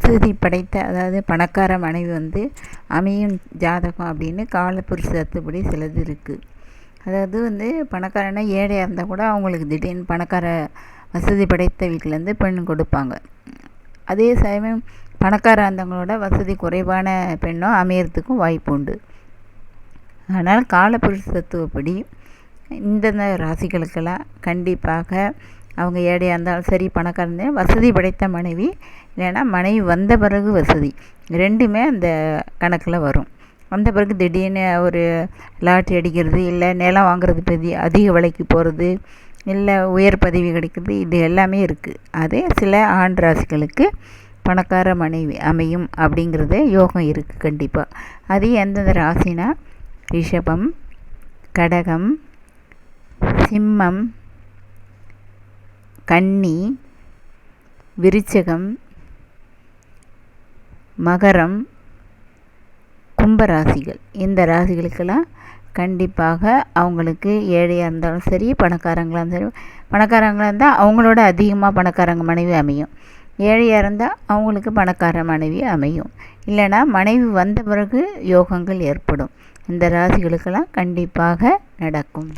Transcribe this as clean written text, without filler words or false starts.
வசதி படைத்த அதாவது பணக்கார மனைவி அமையும் ஜாதகம் அப்படின்னு காலப்புருஷ தத்துப்படி சிலது இருக்குது. அதாவது பணக்காரனா ஏழையாக இருந்தால் கூட அவங்களுக்கு திடீர்னு பணக்கார வசதி படைத்த வீட்டிலேருந்து பெண் கொடுப்பாங்க. அதே சமயம் பணக்கார இருந்தவங்களோட வசதி குறைவான பெண்ணும் அமையறதுக்கும் வாய்ப்பு உண்டு. ஆனால் காலப்புருஷ தத்துவப்படி இந்தந்த ராசிகளுக்கெல்லாம் கண்டிப்பாக அவங்க ஏழையாக இருந்தாலும் சரி பணக்காரங்க வசதி படைத்த மனைவி இல்லைன்னா மனைவி வந்த பிறகு வசதி ரெண்டுமே அந்த கணக்கில் வரும். வந்த பிறகு திடீர்னு ஒரு லாட்ரி அடிக்கிறது இல்லை நிலம் வாங்குறது பெரிய அதிக விலைக்கு போகிறது இல்லை உயர் பதவி கிடைக்கிறது இது எல்லாமே இருக்குது. அதே சில ஆண் ராசிகளுக்கு பணக்கார மனைவி அமையும் அப்படிங்கிறது யோகம் இருக்குது கண்டிப்பாக. அது எந்தெந்த ராசினா ரிஷபம், கடகம், சிம்மம், கன்னி, விருச்சகம், மகரம், கும்பராசிகள். இந்த ராசிகளுக்கெல்லாம் கண்டிப்பாக அவங்களுக்கு ஏழையாக இருந்தாலும் சரி பணக்காரங்களாக இருந்தாலும் பணக்காரங்களாக இருந்தால் அவங்களோட அதிகமாக பணக்காரங்க மனைவி அமையும். ஏழையாக இருந்தால் அவங்களுக்கு பணக்கார மனைவி அமையும். இல்லைனா மனைவி வந்த பிறகு யோகங்கள் ஏற்படும். இந்த ராசிகளுக்கெல்லாம் கண்டிப்பாக நடக்கும்.